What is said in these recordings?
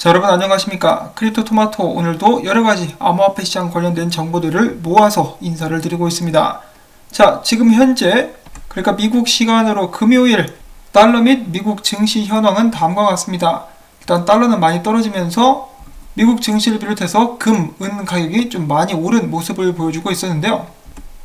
자, 여러분 안녕하십니까? 크립토토마토 오늘도 여러가지 암호화폐 시장 관련된 정보들을 모아서 인사를 드리고 있습니다. 자, 지금 현재 그러니까 미국 시간으로 금요일 달러 및 미국 증시 현황은 다음과 같습니다. 일단 달러는 많이 떨어지면서 미국 증시를 비롯해서 금, 은 가격이 좀 많이 오른 모습을 보여주고 있었는데요.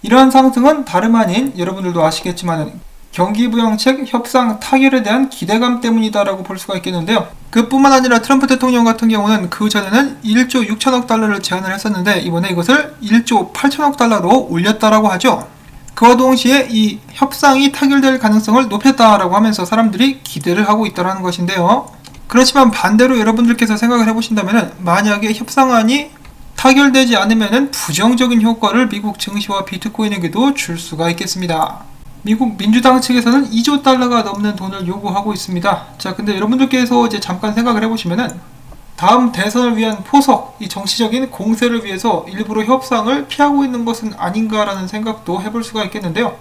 이러한 상승은 다름 아닌 여러분들도 아시겠지만 경기부양책 협상 타결에 대한 기대감 때문이다라고 볼 수가 있겠는데요. 그뿐만 아니라 트럼프 대통령 같은 경우는 그 전에는 1조 6천억 달러를 제안을 했었는데 이번에 이것을 1조 8천억 달러로 올렸다라고 하죠. 그와 동시에 이 협상이 타결될 가능성을 높였다라고 하면서 사람들이 기대를 하고 있다는 것인데요. 그렇지만 반대로 여러분들께서 생각을 해보신다면 만약에 협상안이 타결되지 않으면 부정적인 효과를 미국 증시와 비트코인에게도 줄 수가 있겠습니다. 미국 민주당 측에서는 2조 달러가 넘는 돈을 요구하고 있습니다. 자, 근데 여러분들께서 이제 잠깐 생각을 해보시면은 다음 대선을 위한 포석, 이 정치적인 공세를 위해서 일부러 협상을 피하고 있는 것은 아닌가라는 생각도 해볼 수가 있겠는데요.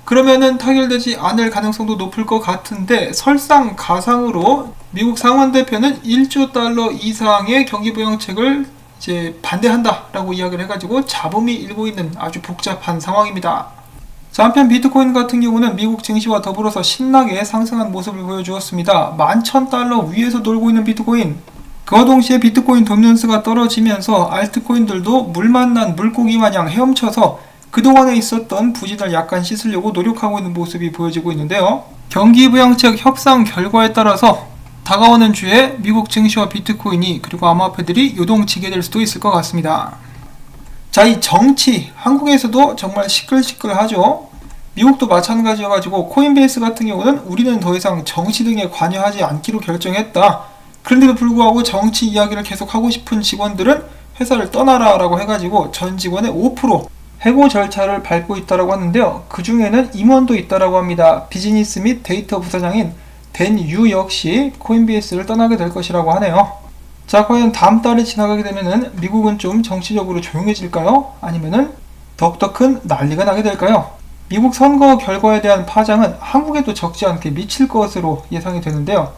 그러면은 타결되지 않을 가능성도 높을 것 같은데 설상가상으로 미국 상원대표는 1조 달러 이상의 경기부양책을 이제 반대한다라고 이야기를 해가지고 잡음이 일고 있는 아주 복잡한 상황입니다. 자, 한편 비트코인 같은 경우는 미국 증시와 더불어서 신나게 상승한 모습을 보여주었습니다. 11,000달러 위에서 돌고 있는 비트코인. 그와 동시에 비트코인 도미넌스가 떨어지면서 알트코인들도 물 만난 물고기 마냥 헤엄쳐서 그동안에 있었던 부진을 약간 씻으려고 노력하고 있는 모습이 보여지고 있는데요. 경기부양책 협상 결과에 따라서 다가오는 주에 미국 증시와 비트코인이 그리고 암호화폐들이 요동치게 될 수도 있을 것 같습니다. 자, 이 정치, 한국에서도 정말 시끌시끌하죠. 미국도 마찬가지여가지고 코인베이스 같은 경우는 우리는 더 이상 정치 등에 관여하지 않기로 결정했다. 그런데도 불구하고 정치 이야기를 계속 하고 싶은 직원들은 회사를 떠나라 라고 해가지고 전 직원의 5% 해고 절차를 밟고 있다고 하는데요. 그 중에는 임원도 있다고 합니다. 비즈니스 및 데이터 부사장인 댄 유 역시 코인베이스를 떠나게 될 것이라고 하네요. 자, 과연 다음 달이 지나가게 되면은 미국은 좀 정치적으로 조용해질까요? 아니면은 더욱더 큰 난리가 나게 될까요? 미국 선거 결과에 대한 파장은 한국에도 적지 않게 미칠 것으로 예상이 되는데요.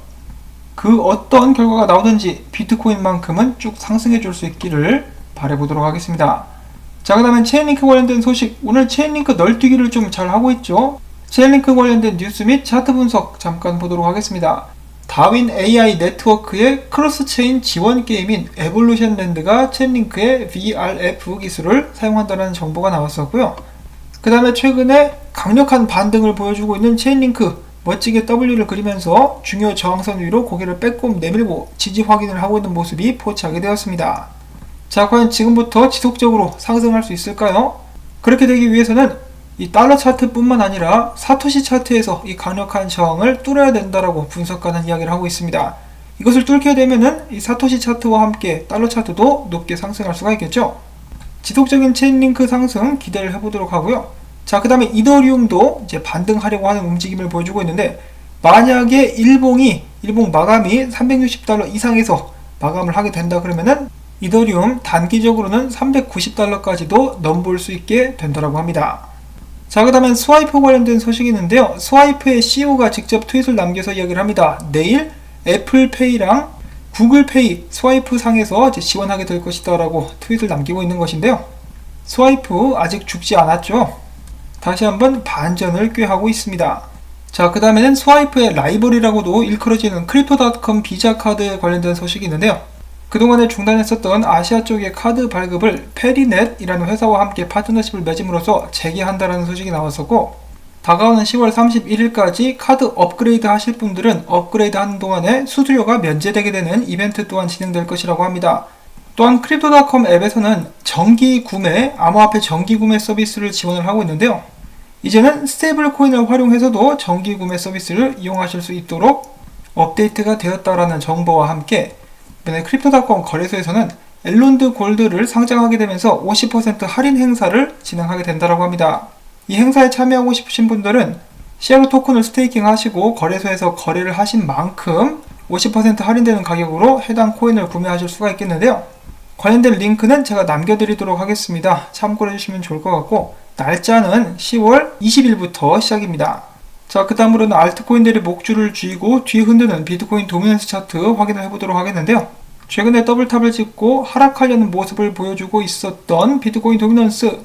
그 어떤 결과가 나오든지 비트코인만큼은 쭉 상승해 줄 수 있기를 바라보도록 하겠습니다. 자, 그 다음에 체인링크 관련된 소식, 오늘 체인링크 널뛰기를 좀 잘 하고 있죠. 체인링크 관련된 뉴스 및 차트 분석 잠깐 보도록 하겠습니다. 다윈 AI 네트워크의 크로스체인 지원 게임인 에볼루션 랜드가 체인링크의 VRF 기술을 사용한다는 정보가 나왔었고요. 그 다음에 최근에 강력한 반등을 보여주고 있는 체인링크, 멋지게 W를 그리면서 중요 저항선 위로 고개를 빼꼼 내밀고 지지 확인을 하고 있는 모습이 포착이 되었습니다. 자, 과연 지금부터 지속적으로 상승할 수 있을까요? 그렇게 되기 위해서는 이 달러 차트 뿐만 아니라 사토시 차트에서 이 강력한 저항을 뚫어야 된다라고 분석가는 이야기를 하고 있습니다. 이것을 뚫게 되면은 이 사토시 차트와 함께 달러 차트도 높게 상승할 수가 있겠죠. 지속적인 체인링크 상승 기대를 해보도록 하고요. 자, 그 다음에 이더리움도 이제 반등하려고 하는 움직임을 보여주고 있는데 만약에 일봉 마감이 360달러 이상에서 마감을 하게 된다 그러면은 이더리움 단기적으로는 390달러까지도 넘볼 수 있게 된다고 합니다. 자, 그 다음에 스와이프 관련된 소식이 있는데요. 스와이프의 CEO가 직접 트윗을 남겨서 이야기를 합니다. 내일 애플페이랑 구글페이 스와이프 상에서 이제 지원하게 될 것이다 라고 트윗을 남기고 있는 것인데요. 스와이프 아직 죽지 않았죠. 다시 한번 반전을 꾀하고 있습니다. 자, 그 다음에는 스와이프의 라이벌이라고도 일컬어지는 크립토닷컴 비자 카드에 관련된 소식이 있는데요. 그동안에 중단했었던 아시아 쪽의 카드 발급을 페리넷이라는 회사와 함께 파트너십을 맺음으로써 재개한다는 소식이 나왔었고 다가오는 10월 31일까지 카드 업그레이드 하실 분들은 업그레이드 하는 동안에 수수료가 면제되게 되는 이벤트 또한 진행될 것이라고 합니다. 또한 크립토닷컴 앱에서는 정기 구매, 암호화폐 정기 구매 서비스를 지원을 하고 있는데요. 이제는 스테이블 코인을 활용해서도 정기 구매 서비스를 이용하실 수 있도록 업데이트가 되었다라는 정보와 함께 이번에 크립토닷컴 거래소에서는 엘론드 골드를 상장하게 되면서 50% 할인 행사를 진행하게 된다고 합니다. 이 행사에 참여하고 싶으신 분들은 CR 토큰을 스테이킹 하시고 거래소에서 거래를 하신 만큼 50% 할인되는 가격으로 해당 코인을 구매하실 수가 있겠는데요. 관련된 링크는 제가 남겨드리도록 하겠습니다. 참고해 주시면 좋을 것 같고 날짜는 10월 20일부터 시작입니다. 자, 그 다음으로는 알트코인들이 목줄을 쥐고 뒤 흔드는 비트코인 도미넌스 차트 확인을 해보도록 하겠는데요. 최근에 더블탑을 찍고 하락하려는 모습을 보여주고 있었던 비트코인 도미넌스,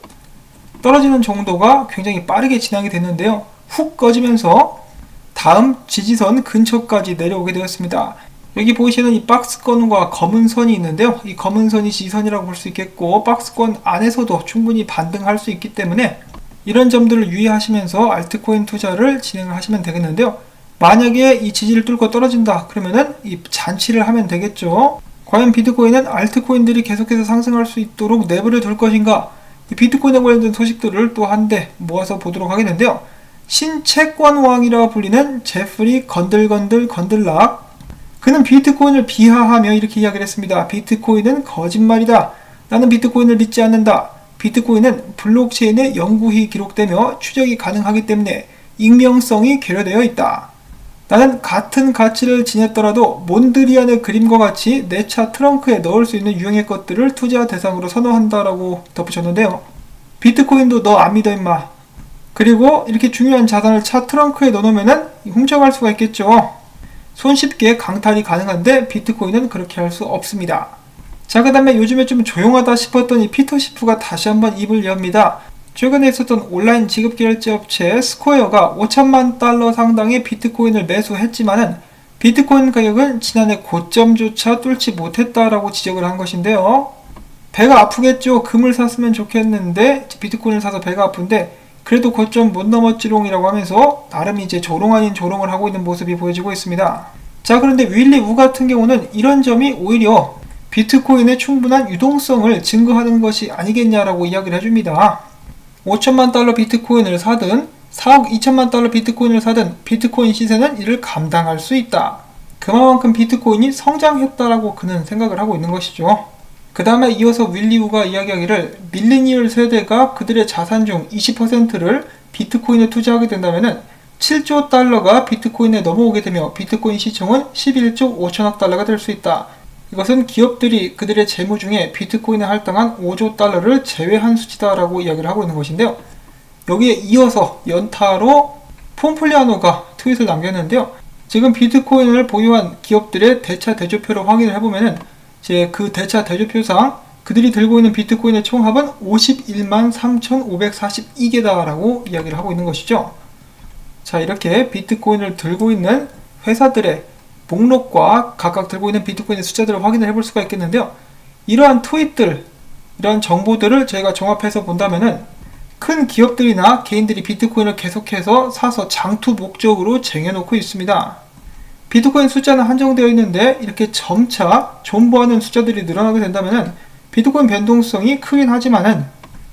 떨어지는 정도가 굉장히 빠르게 진행이 됐는데요. 훅 꺼지면서 다음 지지선 근처까지 내려오게 되었습니다. 여기 보시는 이 박스권과 검은 선이 있는데요. 이 검은 선이 지지선이라고 볼 수 있겠고, 박스권 안에서도 충분히 반등할 수 있기 때문에 이런 점들을 유의하시면서 알트코인 투자를 진행을 하시면 되겠는데요. 만약에 이 지지를 뚫고 떨어진다 그러면은 이 잔치를 하면 되겠죠. 과연 비트코인은 알트코인들이 계속해서 상승할 수 있도록 내버려 둘 것인가? 이 비트코인에 관련된 소식들을 또 한데 모아서 보도록 하겠는데요. 신채권왕이라 불리는 제프리 건들락, 그는 비트코인을 비하하며 이렇게 이야기를 했습니다. 비트코인은 거짓말이다. 나는 비트코인을 믿지 않는다. 비트코인은 블록체인에 영구히 기록되며 추적이 가능하기 때문에 익명성이 결여되어 있다. 나는 같은 가치를 지녔더라도 몬드리안의 그림과 같이 내 차 트렁크에 넣을 수 있는 유형의 것들을 투자 대상으로 선호한다라고 덧붙였는데요. 비트코인도 너 안 믿어 임마. 그리고 이렇게 중요한 자산을 차 트렁크에 넣어놓으면 훔쳐갈 수가 있겠죠. 손쉽게 강탈이 가능한데 비트코인은 그렇게 할 수 없습니다. 자, 그 다음에 요즘에 좀 조용하다 싶었던 이 피터 시프가 다시 한번 입을 엽니다. 최근에 있었던 온라인 지급결제 업체 스퀘어가 5천만 달러 상당의 비트코인을 매수했지만은 비트코인 가격은 지난해 고점조차 뚫지 못했다라고 지적을 한 것인데요. 배가 아프겠죠. 금을 샀으면 좋겠는데 비트코인을 사서 배가 아픈데 그래도 고점 못 넘었지롱이라고 하면서 나름 이제 조롱 아닌 조롱을 하고 있는 모습이 보여지고 있습니다. 자, 그런데 윌리 우 같은 경우는 이런 점이 오히려 비트코인의 충분한 유동성을 증거하는 것이 아니겠냐라고 이야기를 해줍니다. 5천만 달러 비트코인을 사든 4억 2천만 달러 비트코인을 사든 비트코인 시세는 이를 감당할 수 있다. 그만큼 비트코인이 성장했다라고 그는 생각을 하고 있는 것이죠. 그 다음에 이어서 윌리 우가 이야기하기를 밀레니얼 세대가 그들의 자산 중 20%를 비트코인에 투자하게 된다면 7조 달러가 비트코인에 넘어오게 되며 비트코인 시총은 11조 5천억 달러가 될 수 있다. 이것은 기업들이 그들의 재무 중에 비트코인에 할당한 5조 달러를 제외한 수치다라고 이야기를 하고 있는 것인데요. 여기에 이어서 연타로 폼플리아노가 트윗을 남겼는데요. 지금 비트코인을 보유한 기업들의 대차 대조표를 확인을 해보면은 이제 그 대차 대조표상 그들이 들고 있는 비트코인의 총합은 51만 3,542개다라고 이야기를 하고 있는 것이죠. 자, 이렇게 비트코인을 들고 있는 회사들의 목록과 각각 들고 있는 비트코인의 숫자들을 확인을 해볼 수가 있겠는데요. 이러한 트윗들, 이러한 정보들을 저희가 종합해서 본다면은 큰 기업들이나 개인들이 비트코인을 계속해서 사서 장투 목적으로 쟁여놓고 있습니다. 비트코인 숫자는 한정되어 있는데 이렇게 점차 존버하는 숫자들이 늘어나게 된다면 비트코인 변동성이 크긴 하지만은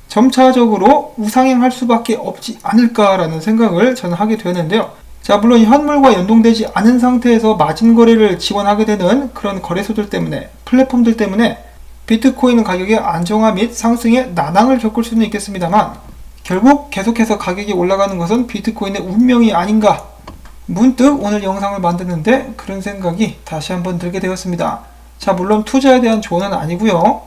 점차적으로 우상향할 수밖에 없지 않을까라는 생각을 저는 하게 되었는데요. 자, 물론 현물과 연동되지 않은 상태에서 마진 거래를 지원하게 되는 그런 거래소들 때문에, 플랫폼들 때문에 비트코인 가격의 안정화 및 상승에 난항을 겪을 수는 있겠습니다만 결국 계속해서 가격이 올라가는 것은 비트코인의 운명이 아닌가, 문득 오늘 영상을 만드는데 그런 생각이 다시 한번 들게 되었습니다. 자, 물론 투자에 대한 조언은 아니고요.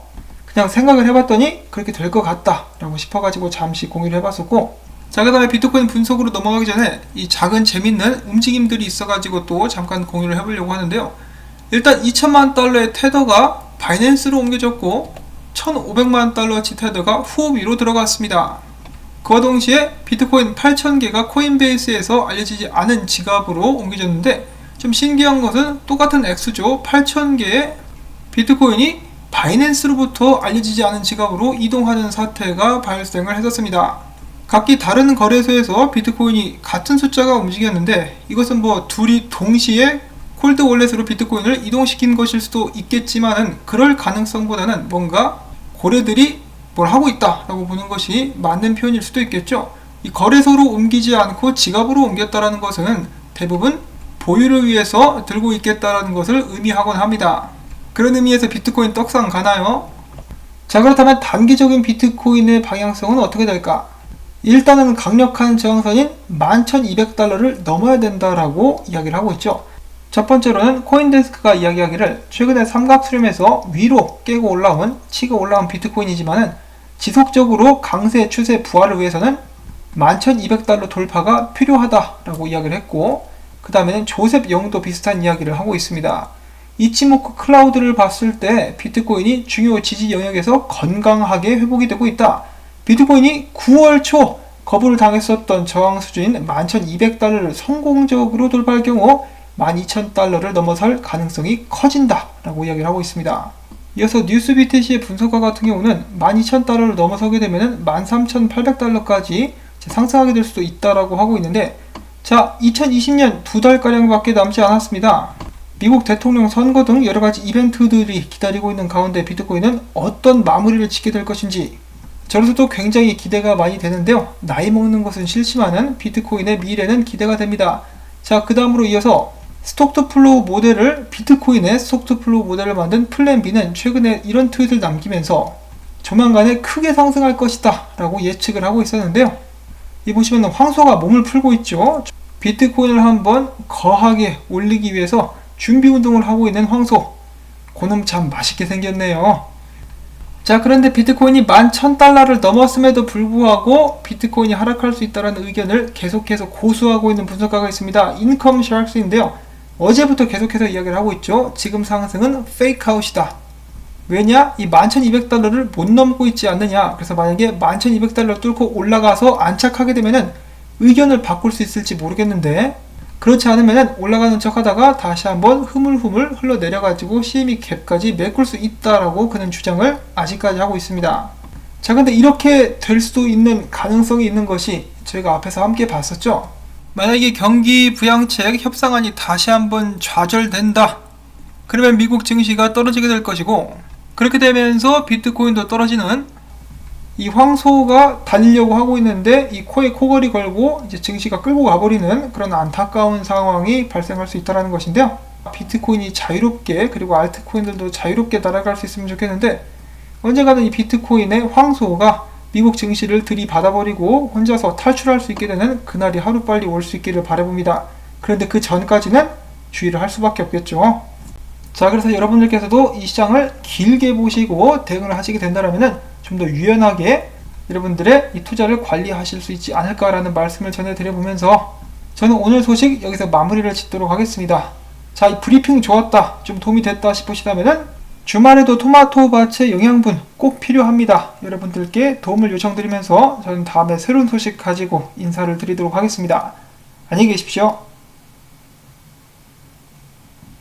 그냥 생각을 해봤더니 그렇게 될 것 같다 라고 싶어가지고 잠시 공유를 해봤었고, 자, 그 다음에 비트코인 분석으로 넘어가기 전에 이 작은 재밌는 움직임들이 있어가지고 또 잠깐 공유를 해보려고 하는데요. 일단 2천만 달러의 테더가 바이낸스로 옮겨졌고 1,500만 달러치 테더가 후오비로 들어갔습니다. 그와 동시에 비트코인 8,000개가 코인베이스에서 알려지지 않은 지갑으로 옮겨졌는데 좀 신기한 것은 똑같은 액수죠. 8,000개의 비트코인이 바이낸스로부터 알려지지 않은 지갑으로 이동하는 사태가 발생을 했었습니다. 각기 다른 거래소에서 비트코인이 같은 숫자가 움직였는데 이것은 뭐 둘이 동시에 콜드 월렛으로 비트코인을 이동시킨 것일 수도 있겠지만은 그럴 가능성보다는 뭔가 고래들이 뭘 하고 있다 라고 보는 것이 맞는 표현일 수도 있겠죠. 이 거래소로 옮기지 않고 지갑으로 옮겼다라는 것은 대부분 보유를 위해서 들고 있겠다라는 것을 의미하곤 합니다. 그런 의미에서 비트코인 떡상 가나요? 자, 그렇다면 단기적인 비트코인의 방향성은 어떻게 될까? 일단은 강력한 저항선인 11,200달러를 넘어야 된다라고 이야기를 하고 있죠. 첫 번째로는 코인데스크가 이야기하기를 최근에 삼각수렴에서 위로 깨고 올라온, 치고 올라온 비트코인이지만은 지속적으로 강세 추세 부활을 위해서는 11,200달러 돌파가 필요하다라고 이야기를 했고, 그 다음에는 조셉 영도 비슷한 이야기를 하고 있습니다. 이치모쿠 클라우드를 봤을 때 비트코인이 중요 지지 영역에서 건강하게 회복이 되고 있다. 비트코인이 9월 초 거부를 당했었던 저항 수준인 11,200달러를 성공적으로 돌파할 경우 12,000달러를 넘어설 가능성이 커진다 라고 이야기를 하고 있습니다. 이어서 뉴스BTC의 분석가 같은 경우는 12,000달러를 넘어서게 되면 13,800달러까지 상승하게 될 수도 있다라고 하고 있는데, 자, 2020년 2달가량 밖에 남지 않았습니다. 미국 대통령 선거 등 여러가지 이벤트들이 기다리고 있는 가운데 비트코인은 어떤 마무리를 짓게 될 것인지 저로서도 굉장히 기대가 많이 되는데요. 나이 먹는 것은 싫지만은 비트코인의 미래는 기대가 됩니다. 자, 그 다음으로 이어서 스톡투플로우 모델을, 비트코인의 스톡투플로우 모델을 만든 플랜B는 최근에 이런 트윗을 남기면서 조만간에 크게 상승할 것이다 라고 예측을 하고 있었는데요. 이 보시면 황소가 몸을 풀고 있죠. 비트코인을 한번 거하게 올리기 위해서 준비 운동을 하고 있는 황소. 그놈 참 맛있게 생겼네요. 자, 그런데 비트코인이 11,000달러를 넘었음에도 불구하고 비트코인이 하락할 수 있다는 의견을 계속해서 고수하고 있는 분석가가 있습니다. 인컴 샤크스인데요. 어제부터 계속해서 이야기를 하고 있죠. 지금 상승은 페이크아웃이다. 왜냐? 이 11,200달러를 못 넘고 있지 않느냐. 그래서 만약에 11,200달러를 뚫고 올라가서 안착하게 되면은 의견을 바꿀 수 있을지 모르겠는데, 그렇지 않으면은 올라가는 척 하다가 다시 한번 흐물흐물 흘러내려가지고 CME 갭까지 메꿀 수 있다라고 그는 주장을 아직까지 하고 있습니다. 자, 근데 이렇게 될 수도 있는 가능성이 있는 것이 저희가 앞에서 함께 봤었죠. 만약에 경기 부양책 협상안이 다시 한번 좌절된다. 그러면 미국 증시가 떨어지게 될 것이고, 그렇게 되면서 비트코인도 떨어지는, 이 황소가 달리려고 하고 있는데 이 코에 코걸이 걸고 이제 증시가 끌고 가버리는 그런 안타까운 상황이 발생할 수 있다는 것인데요. 비트코인이 자유롭게, 그리고 알트코인들도 자유롭게 날아갈 수 있으면 좋겠는데, 언젠가는 이 비트코인의 황소가 미국 증시를 들이받아버리고 혼자서 탈출할 수 있게 되는 그날이 하루빨리 올 수 있기를 바라봅니다. 그런데 그 전까지는 주의를 할 수밖에 없겠죠. 자, 그래서 여러분들께서도 이 시장을 길게 보시고 대응을 하시게 된다면 좀 더 유연하게 여러분들의 이 투자를 관리하실 수 있지 않을까라는 말씀을 전해드려보면서 저는 오늘 소식 여기서 마무리를 짓도록 하겠습니다. 자, 이 브리핑 좋았다, 좀 도움이 됐다 싶으시다면 주말에도 토마토 밭의 영양분 꼭 필요합니다. 여러분들께 도움을 요청드리면서 저는 다음에 새로운 소식 가지고 인사를 드리도록 하겠습니다. 안녕히 계십시오.